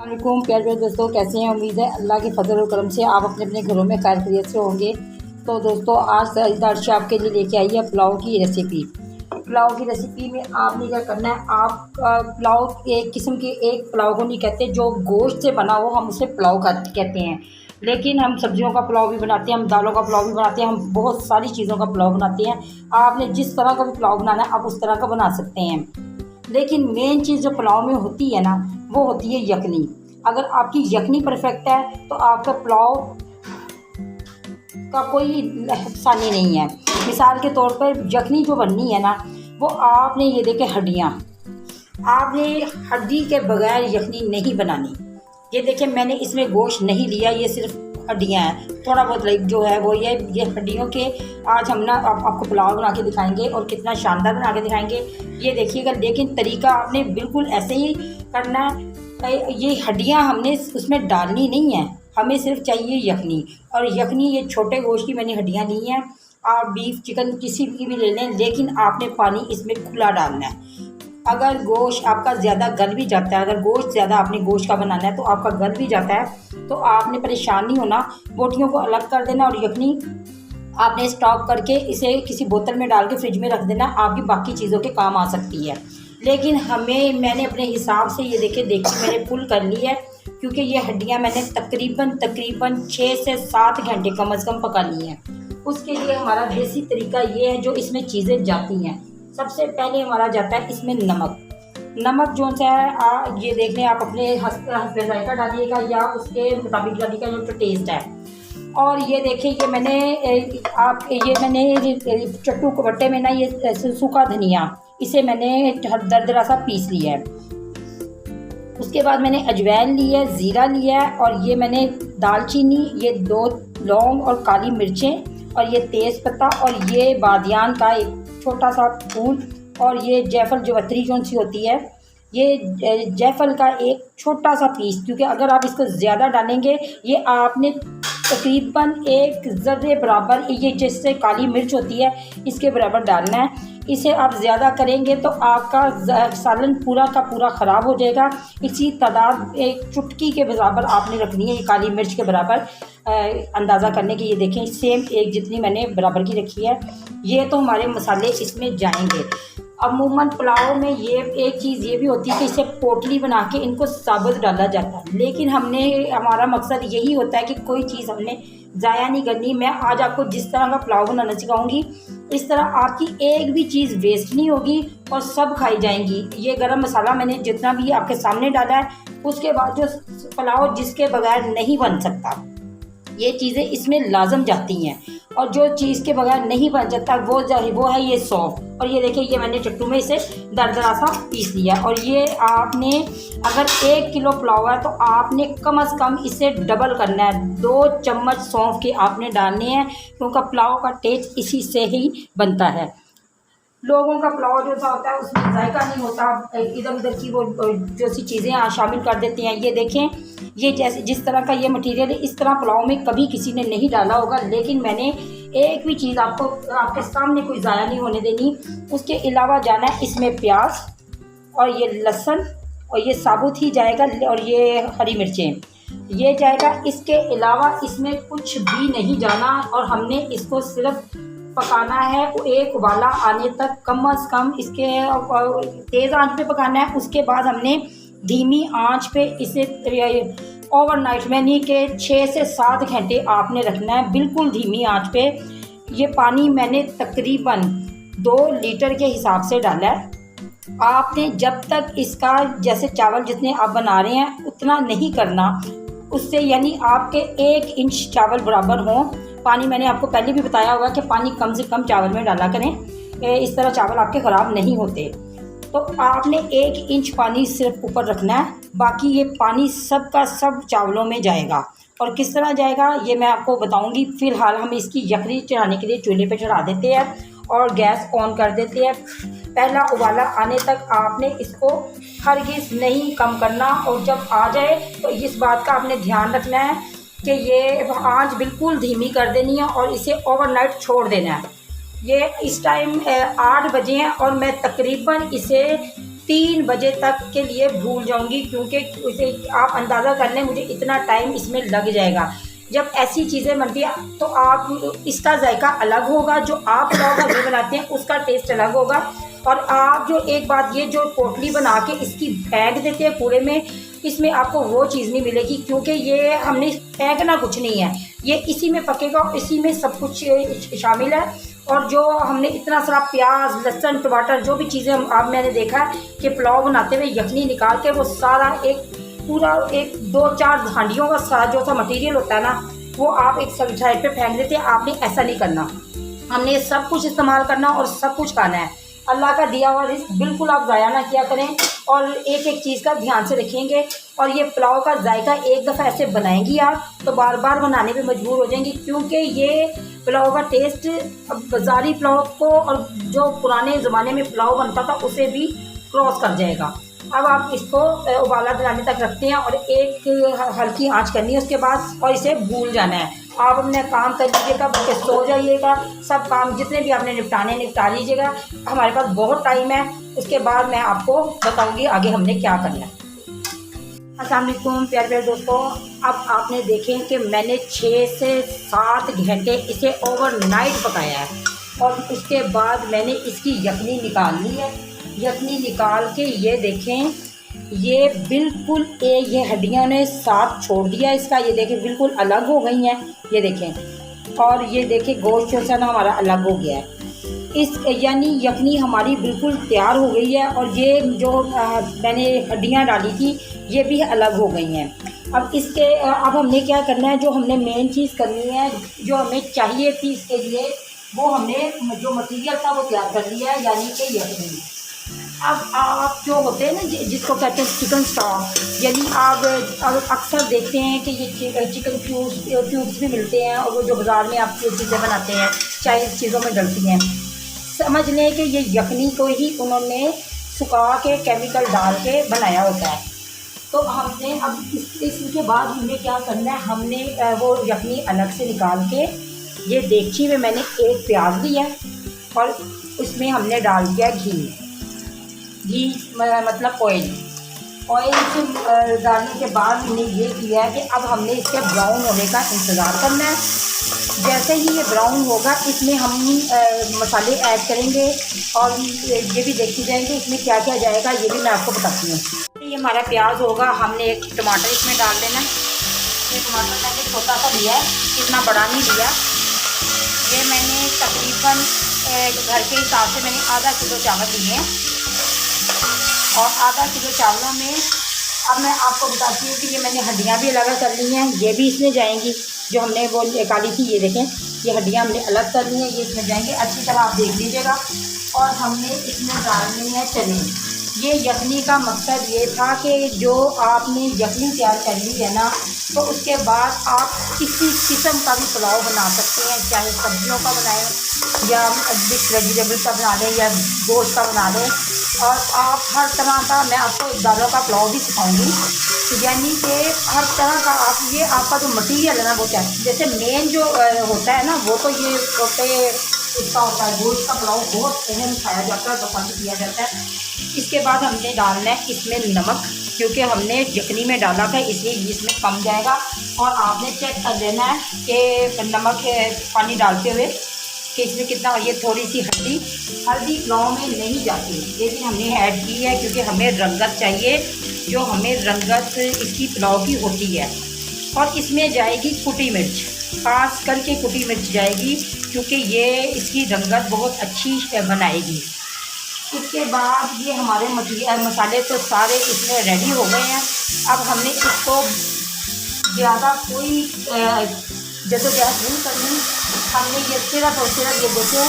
वालेकुम प्यारे प्यारे दोस्तों, कैसे हैं? उम्मीद है अल्लाह के फजल और करम से आप अपने अपने घरों में खैर खैरियत से होंगे। तो दोस्तों, आज दर्श आपके लिए लेके आई है पुलाव की रेसिपी। पुलाव की रेसिपी में आपने क्या करना है, आप पुलाव एक किस्म के एक पुलाव को नहीं कहते, जो गोश्त से बना हो हम उसे पुलाव कहते हैं। लेकिन हम सब्जियों का पुलाव भी बनाते हैं, हम दालों का पुलाव भी बनाते हैं, हम बहुत सारी चीज़ों का पुलाव बनाते हैं। आपने जिस तरह का भी पुलाव बनाना है आप उस तरह का बना सकते हैं। लेकिन मेन चीज़ जो पुलाव में होती है ना, वो होती है यखनी। अगर आपकी यखनी परफेक्ट है तो आपका पुलाव का कोई नुकसानी नहीं है। मिसाल के तौर पर यखनी जो बननी है ना, वो आपने ये देखे हड्डियाँ, आपने हड्डी के बगैर यखनी नहीं बनानी। ये देखें, मैंने इसमें गोश्त नहीं लिया, ये सिर्फ हड्डियाँ हैं। थोड़ा बहुत लाइक जो है वो ये हड्डियों के आज हम ना आपको पुलाव बना के दिखाएंगे और कितना शानदार बना के दिखाएंगे, ये देखिएगा। लेकिन तरीका आपने बिल्कुल ऐसे ही करना है। ये हड्डियाँ हमने उसमें डालनी नहीं है, हमें सिर्फ चाहिए यखनी। और यखनी ये छोटे गोश्त की मैंने हड्डियाँ ली हैं। आप बीफ चिकन किसी की भी ले लें, लेकिन आपने पानी इसमें खुला डालना है। अगर गोश्त आपका ज़्यादा गल भी जाता है, अगर गोश्त ज़्यादा आपने गोश्त का बनाना है तो आपका गल भी जाता है, तो आपने परेशान नहीं होना। बोटियों को अलग कर देना और यखनी आपने स्टॉक करके इसे किसी बोतल में डाल के फ्रिज में रख देना, आपकी बाकी चीज़ों के काम आ सकती है। लेकिन मैंने अपने हिसाब से ये देखिए मैंने फुल कर ली है, क्योंकि ये हड्डियाँ मैंने तकरीबन 6 से 7 घंटे कम से कम पका ली हैं। उसके लिए हमारा देसी तरीका ये है, जो इसमें चीज़ें जाती हैं। सबसे पहले हमारा जाता है इसमें नमक जो सा है, ये देख लें, आप अपने हस्बे जायका डालिएगा या उसके मुताबिक डालिएगा जो टेस्ट है। और ये देखिए, ये मैंने चट्टू कबट्टे में ना ये सूखा धनिया, इसे मैंने दरदरा सा पीस लिया है। उसके बाद मैंने अजवैन ली है, ज़ीरा लिया है, और ये मैंने दालचीनी, ये 2 लौंग और काली मिर्चें, और ये तेज़ पत्ता, और ये बादियान का एक छोटा सा फूल, और ये जायफल जवत्री जो सी होती है, ये जायफल का एक छोटा सा पीस। क्योंकि अगर आप इसको ज़्यादा डालेंगे, ये आपने तकरीबन एक ज़र्रे बराबर, ये जैसे काली मिर्च होती है इसके बराबर डालना है। इसे आप ज़्यादा करेंगे तो आपका सालन पूरा का पूरा ख़राब हो जाएगा। इसी तादाद एक चुटकी के बराबर आपने रखनी है, ये काली मिर्च के बराबर अंदाज़ा करने की। ये देखें, सेम एक जितनी मैंने बराबर की रखी है। ये तो हमारे मसाले इसमें जाएंगे। अमूमन पुलाव में ये एक चीज़ ये भी होती है कि इसे पोटली बना के इनको साबुत डाला जाता है, लेकिन हमारा मकसद यही होता है कि कोई चीज़ हमने ज़ाया नहीं करनी। मैं आज आपको जिस तरह का पुलाव बनाना सिखाऊंगी, इस तरह आपकी एक भी चीज़ वेस्ट नहीं होगी और सब खाई जाएंगी। ये गरम मसाला मैंने जितना भी आपके सामने डाला है, उसके बाद जो पुलाव जिसके बगैर नहीं बन सकता, ये चीज़ें इसमें लाजम जाती हैं। और जो चीज़ के बगैर नहीं बन जाता वो है ये सौंफ। और ये देखिए, ये मैंने चट्टू में इसे दरदरा सा पीस लिया। और ये आपने अगर 1 किलो पुलाव है तो आपने कम से कम इसे डबल करना है। 2 चम्मच सौंफ के आपने डालने हैं, क्योंकि पुलाव का टेस्ट इसी से ही बनता है। लोगों का पुलाव जो सा होता है उसमें जायका नहीं होता, इधर उधर की वो जो सी चीज़ें शामिल कर देते हैं। ये देखें, ये जैसे जिस तरह का ये मटेरियल है, इस तरह पुलाव में कभी किसी ने नहीं डाला होगा। लेकिन मैंने एक भी चीज़ आपके सामने कोई ज़ाया नहीं होने देनी। उसके अलावा जाना है इसमें प्याज, और ये लहसुन, और ये साबुत ही जाएगा, और ये हरी मिर्चें ये जाएगा। इसके अलावा इसमें कुछ भी नहीं जाना, और हमने इसको सिर्फ पकाना है एक उबाला आने तक, कम से कम इसके तेज़ आंच पे पकाना है। उसके बाद हमने धीमी आंच पे इसे ओवरनाइट में नहीं के 6 से 7 घंटे आपने रखना है, बिल्कुल धीमी आंच पे। ये पानी मैंने तकरीबन 2 लीटर के हिसाब से डाला है। आपने जब तक इसका जैसे चावल जितने आप बना रहे हैं उतना नहीं करना, उससे यानी आपके 1 इंच चावल बराबर हों। पानी मैंने आपको पहले भी बताया होगा कि पानी कम से कम चावल में डाला करें, इस तरह चावल आपके ख़राब नहीं होते। तो आपने 1 इंच पानी सिर्फ ऊपर रखना है, बाकी ये पानी सब का सब चावलों में जाएगा। और किस तरह जाएगा ये मैं आपको बताऊंगी। फ़िलहाल हम इसकी यखनी चढ़ाने के लिए चूल्हे पे चढ़ा देते हैं और गैस ऑन कर देते हैं। पहला उबाला आने तक आपने इसको हरगिज़ नहीं कम करना, और जब आ जाए तो इस बात का आपने ध्यान रखना है कि ये आंच बिल्कुल धीमी कर देनी है और इसे ओवरनाइट छोड़ देना है। ये इस टाइम 8 बजे हैं और मैं तकरीबन इसे 3 बजे तक के लिए भूल जाऊंगी, क्योंकि उसे आप अंदाज़ा कर लें मुझे इतना टाइम इसमें लग जाएगा। जब ऐसी चीज़ें बनती हैं तो आप इसका जायका अलग होगा, जो आप पुलाव घर में बनाते हैं उसका टेस्ट अलग होगा। और आप जो एक बात ये जो पोटली बना के इसकी फेंक देते हैं कूड़े में, इसमें आपको वो चीज़ नहीं मिलेगी, क्योंकि ये हमने फेंकना कुछ नहीं है, ये इसी में पकेगा, इसी में सब कुछ शामिल है। और जो हमने इतना सारा प्याज लहसुन टमाटर जो भी चीज़ें आप मैंने देखा है कि पुलाव बनाते हुए यखनी निकाल के वो सारा एक पूरा एक 2-4 हांडियों का सारा जो सा मटेरियल होता है ना, वो आप एक साइड पे फेंक देते हैं। आपने ऐसा नहीं करना, हमने सब कुछ इस्तेमाल करना और सब कुछ खाना है। अल्लाह का दिया हुआ रिज़्क़ बिल्कुल आप ज़ाया ना किया करें, और एक एक चीज़ का ध्यान से रखेंगे। और ये पुलाव का जायका एक दफ़ा ऐसे बनाएंगी आप तो बार बार बनाने पे मजबूर हो जाएंगी, क्योंकि ये पुलाव का टेस्ट बाज़ारी पुलाव को और जो पुराने ज़माने में पुलाव बनता था उसे भी क्रॉस कर जाएगा। अब आप इसको उबाला दिलाने तक रखते हैं और एक हल्की आंच करनी है उसके बाद, और इसे भूल जाना है। आप अपने काम कर लीजिएगा, बल्कि सो जाइएगा, सब काम जितने भी आपने निपटाने निपटा लीजिएगा। हमारे पास बहुत टाइम है, उसके बाद मैं आपको बताऊंगी आगे हमने क्या करना है। अस्सलाम वालेकुम प्यारे प्यारे दोस्तों, अब आपने देखें कि मैंने 6 से 7 घंटे इसे ओवरनाइट पकाया है, और उसके बाद मैंने इसकी यखनी निकाल ली है। यखनी निकाल के ये देखें, ये बिल्कुल ये हड्डियों ने साथ छोड़ दिया इसका, ये देखें बिल्कुल अलग हो गई हैं, ये देखें। और ये देखें गोश्त जो सा ना हमारा अलग हो गया है, इस यानी यखनी हमारी बिल्कुल तैयार हो गई है। और ये जो मैंने हड्डियां डाली थी ये भी अलग हो गई हैं। अब इसके अब हमने क्या करना है, जो हमने मेन चीज़ करनी है, जो हमें चाहिए थी इसके लिए, वो हमने जो मटीरियल था वो तैयार कर लिया है, यानी कि यखनी। अब आप जो होते हैं ना जिसको कहते हैं चिकन स्टॉक, यानी आप अक्सर देखते हैं कि ये चिकन क्यूब्स भी मिलते हैं, और वो जो बाज़ार में आप चीज़ें बनाते हैं चाहे चीज़ों में डलती हैं, समझ लें कि ये यखनी को ही उन्होंने सुखा के केमिकल डाल के बनाया होता है। तो हमने अब इसके बाद हमने क्या करना है, हमने वो यखनी अलग से निकाल के ये देगची में मैंने एक प्याज लिया और उसमें हमने डाल दिया घी मतलब ऑयल से डालने के बाद हमने ये किया है कि अब हमने इसके ब्राउन होने का इंतज़ार करना है। जैसे ही ये ब्राउन होगा इसमें हम मसाले ऐड करेंगे, और ये भी देखते जाएंगे इसमें क्या क्या जाएगा, ये भी मैं आपको बताती हूँ। ये हमारा प्याज होगा, हमने एक टमाटर इसमें डाल देना। ये टमाटर मैंने छोटा सा लिया है, इतना बड़ा नहीं लिया। ये मैंने तकरीबन घर के हिसाब से मैंने आधा किलो चावल लिए हैं, और आधा किलो चावलों में अब मैं आपको बताती हूँ कि ये मैंने हड्डियाँ भी अलग कर ली हैं, ये भी इसमें जाएंगी। जो हमने वो निकाली थी ये देखें, ये हड्डियाँ हमने अलग कर ली हैं, ये इसमें जाएंगे। अच्छी तरह आप देख लीजिएगा। और हमने इसमें डालनी है चने। ये यखनी का मकसद ये था कि जो आपने यखनी तैयार कर ली है ना, तो उसके बाद आप किसी किस्म का भी पुलाव बना सकते हैं, चाहे सब्जियों का बनाएं या मिक्स वेजिटेबल का बना लें या गोश्त का बना लें। और आप हर तरह का, मैं आपको दालों का पुलाव भी सिखाऊंगी, यानी कि हर तरह का आप ये आपका जो मटीरियल है ना वो क्या, जैसे मेन जो होता है ना वो तो ये छोटे इसका होता है, गोश्त का पुलाव बहुत अहम खाया जाता है, पसंद किया जाता है। इसके बाद हमने डालना है इसमें नमक, क्योंकि हमने यखनी में डाला था इसलिए इसमें कम जाएगा। और आपने चेक कर लेना है कि नमक पानी डालते हुए कि इसमें कितना, और ये थोड़ी सी हल्दी पुलाव में नहीं जाती, लेकिन हमने ऐड की है क्योंकि हमें रंगत चाहिए, जो हमें रंगत इसकी पुलाव की होती है। और इसमें जाएगी कुटी मिर्च, खास करके कुटी मिर्च जाएगी, क्योंकि ये इसकी रंगत बहुत अच्छी बनाएगी। उसके बाद ये हमारे मसाले तो सारे इसमें रेडी हो गए हैं। अब हमने इसको ज़्यादा कोई जद्दोजहद नहीं करनी, हमने ये सिर्फ और सिर्फ ये देखें,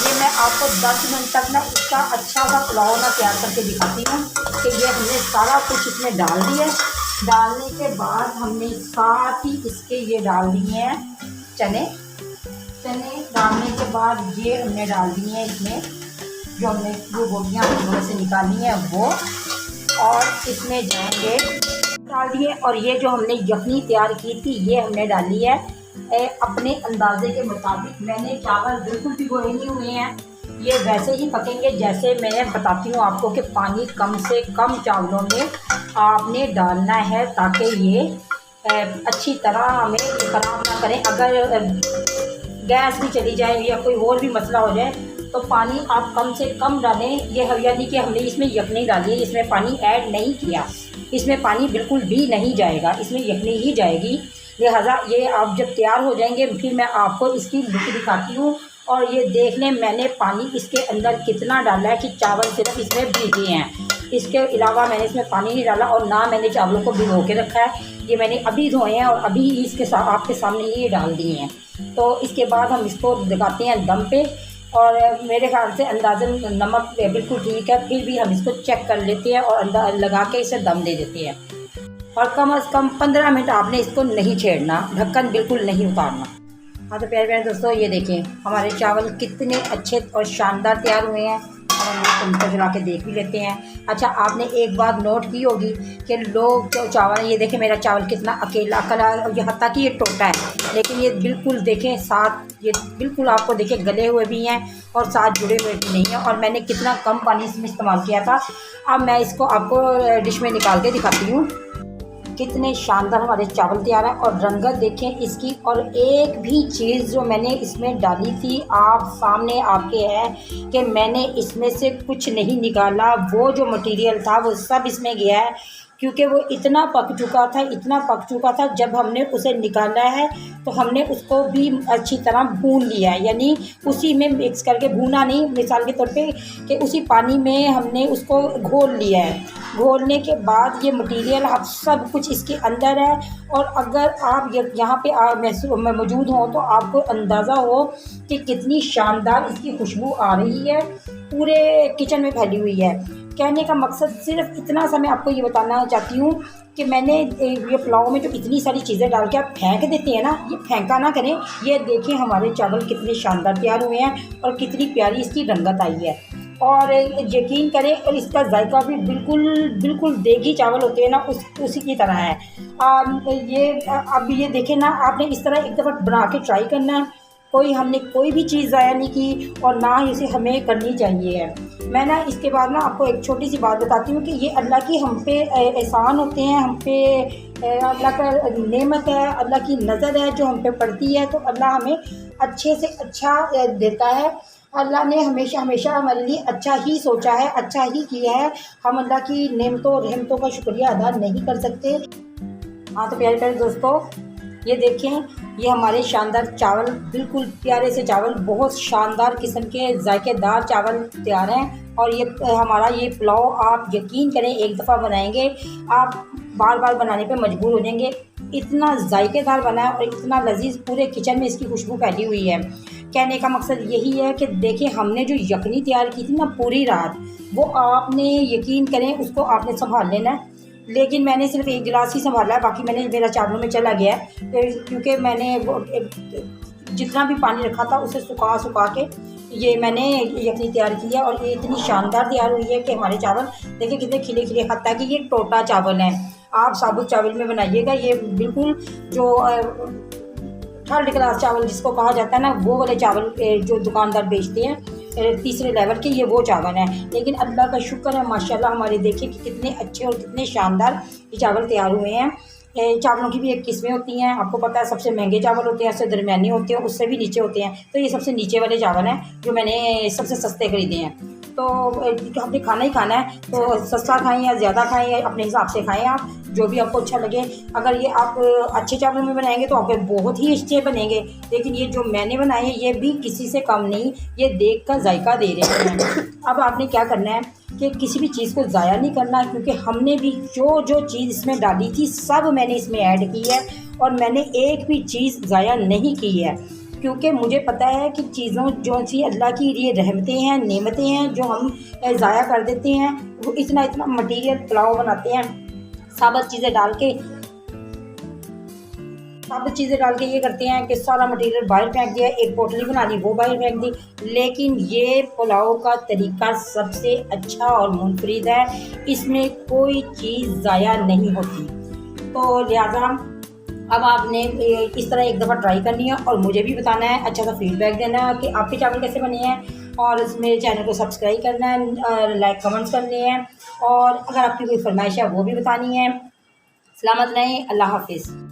ये मैं आपको 10 मिनट तक ना इसका अच्छा सा पुलाव ना तैयार करके दिखाती हूँ कि ये हमने सारा कुछ इसमें डाल दिया। डालने के बाद हमने साथ ही इसके ये डाल दिए हैं चने डालने के बाद ये हमने डाल दिए हैं इसमें जो हमने जो गोभियाँ में से निकाली हैं वो, और इसमें जाएंगे डाल दिए। और ये जो हमने यखनी तैयार की थी ये हमने डाली है अपने अंदाजे के मुताबिक। मैंने चावल बिल्कुल भिगोए नहीं हुए हैं, ये वैसे ही पकेंगे जैसे मैं बताती हूँ आपको कि पानी कम से कम चावलों में आपने डालना है, ताकि ये अच्छी तरह हमें ख़राब ना करें। अगर गैस भी चली जाए या कोई और भी मसला हो जाए तो पानी आप कम से कम डालें। ये यानी कि हमने इसमें यखनी डाली है, इसमें पानी ऐड नहीं किया, इसमें पानी बिल्कुल भी नहीं जाएगा, इसमें यखनी ही जाएगी। लिहाजा ये आप जब तैयार हो जाएंगे फिर मैं आपको इसकी लुक दिखाती हूँ। और ये देख लें मैंने पानी इसके अंदर कितना डाला है कि चावल सिर्फ इसमें भीगे हैं, इसके अलावा मैंने इसमें पानी नहीं डाला और ना मैंने चावलों को भिगो के रखा है। ये मैंने अभी धोए हैं और अभी इसके साथ आपके सामने ये डाल दिए हैं। तो इसके बाद हम इसको लगाते हैं दम पे, और मेरे ख्याल से अंदाज़न नमक बिल्कुल ठीक है, फिर भी हम इसको चेक कर लेते हैं और अंदर लगा के इसे दम दे देते हैं। और कम से कम 15 मिनट आपने इसको नहीं छेड़ना, ढक्कन बिल्कुल नहीं उतारना। हाँ तो प्यारे प्यारे दोस्तों, ये देखें हमारे चावल कितने अच्छे और शानदार तैयार हुए हैं। अब हम उनको चला के देख भी लेते हैं। अच्छा, आपने एक बात नोट की होगी कि लोग जो चावल, ये देखें मेरा चावल कितना अकेला कलर, यहाँ तक कि ये टोटा है, लेकिन ये बिल्कुल देखें साथ ये बिल्कुल आपको देखें गले हुए भी हैं और साथ जुड़े हुए भी नहीं हैं। और मैंने कितना कम पानी इसमें इस्तेमाल किया था। अब मैं इसको आपको डिश में निकाल के दिखाती हूँ। कितने शानदार हमारे चावल तैयार हैं और रंगत देखें इसकी। और एक भी चीज़ जो मैंने इसमें डाली थी आप सामने आपके है कि मैंने इसमें से कुछ नहीं निकाला, वो जो मटेरियल था वो सब इसमें गया है, क्योंकि वो इतना पक चुका था, इतना पक चुका था। जब हमने उसे निकाला है तो हमने उसको भी अच्छी तरह भून लिया है, यानी उसी में मिक्स करके, भूना नहीं, मिसाल के तौर पे कि उसी पानी में हमने उसको घोल लिया है। घोलने के बाद ये मटेरियल अब सब कुछ इसके अंदर है। और अगर आप यहाँ पे मौजूद हो तो आपको अंदाज़ा हो कि कितनी शानदार इसकी खुशबू आ रही है, पूरे किचन में फैली हुई है। कहने का मकसद सिर्फ इतना सा मैं आपको ये बताना चाहती हूँ कि मैंने ये पुलाव में जो इतनी सारी चीज़ें डाल के आप फेंक देते हैं ना, ये फेंका ना करें। ये देखिए हमारे चावल कितने शानदार तैयार हुए हैं और कितनी प्यारी इसकी रंगत आई है। और यकीन करें, और इसका जायका भी बिल्कुल देगी चावल होते हैं ना उसी की तरह है। अब ये देखें ना, आपने इस तरह एक दफ़ा बना के ट्राई करना है। हमने कोई भी चीज़ ज़ाया नहीं की और ना ही इसे हमें करनी चाहिए है। मैं ना इसके बाद ना आपको एक छोटी सी बात बताती हूँ कि ये अल्लाह की हम पे एहसान होते हैं, हम पे अल्लाह का नेमत है, अल्लाह की नज़र है जो हम पे पड़ती है। तो अल्लाह हमें अच्छे से अच्छा देता है। अल्लाह ने हमेशा हमारे लिए अच्छा ही सोचा है, अच्छा ही किया है। हम अल्लाह की नेमतों और रहमतों का शुक्रिया अदा नहीं कर सकते। हाँ तो प्यारे प्यारे दोस्तों, ये देखें ये हमारे शानदार चावल, बिल्कुल प्यारे से चावल, बहुत शानदार किस्म के जायकेदार चावल तैयार हैं। और ये हमारा ये पुलाव आप यकीन करें एक दफ़ा बनाएंगे आप बार बार बनाने पे मजबूर हो जाएंगे। इतना जायकेदार बना है और इतना लजीज, पूरे किचन में इसकी खुशबू फैली हुई है। कहने का मकसद यही है कि देखिए हमने जो यखनी तैयार की थी ना पूरी रात, वो आपने यकीन करें उसको आपने संभाल लेना है। लेकिन मैंने सिर्फ एक गिलास ही संभाला है, बाकी मेरा चावलों में चला गया है, क्योंकि मैंने वो जितना भी पानी रखा था उसे सुखा के ये मैंने यखनी तैयार की है। और ये इतनी शानदार तैयार हुई है कि हमारे चावल देखिए कितने खिले खिले, हत्ता कि ये टोटा चावल है। आप साबुत चावल में बनाइएगा, ये बिल्कुल जो थर्ड क्लास चावल जिसको कहा जाता है ना, वो वाले चावल जो दुकानदार बेचते हैं तीसरे लेवल के, ये वो चावल हैं। लेकिन अल्लाह का शुक्र है माशाल्लाह, हमारे देखिए कि कितने अच्छे और कितने शानदार ये चावल तैयार हुए हैं। चावलों की भी एक किस्में होती हैं, आपको पता है सबसे महंगे चावल होते हैं, उससे दरमियानी होते हैं, उससे भी नीचे होते हैं। तो ये सबसे नीचे वाले चावल हैं जो मैंने सबसे सस्ते ख़रीदे हैं। तो हमने खाना ही खाना है, तो सस्ता खाएं या ज़्यादा खाएं या अपने हिसाब से खाएं, आप जो भी आपको अच्छा लगे। अगर ये आप अच्छे चावलों में बनाएंगे तो आपके बहुत ही अच्छे बनेंगे। लेकिन ये जो मैंने बनाए हैं ये भी किसी से कम नहीं, ये देख कर जायका दे रहे हैं। अब आपने क्या करना है कि किसी भी चीज़ को ज़ाया नहीं करना, क्योंकि हमने भी जो चीज़ इसमें डाली थी सब मैंने इसमें ऐड की है और मैंने एक भी चीज़ ज़ाया नहीं की है। क्योंकि मुझे पता है कि चीज़ों जो सी अल्लाह की ये रहमतें हैं, नेमतें हैं, जो हम ज़ाया कर देते हैं। वो इतना मटीरियल पुलाव बनाते हैं साबुत चीज़ें डाल के ये करते हैं कि सारा मटेरियल बाहर फेंक दिया, एक पोटली बना दी वो बाहर फेंक दी। लेकिन ये पुलाव का तरीका सबसे अच्छा और मुनफरिद है, इसमें कोई चीज़ ज़ाया नहीं होती। तो लिहाजा अब आपने इस तरह एक दफ़ा ट्राई करनी है और मुझे भी बताना है, अच्छा सा फीडबैक देना है कि आपके चावल कैसे बने हैं। और मेरे चैनल को सब्सक्राइब करना है, लाइक कमेंट्स करने हैं, और अगर आपकी कोई फरमाइश है वो भी बतानी है। सलामत रहें। अल्लाह हाफिज़।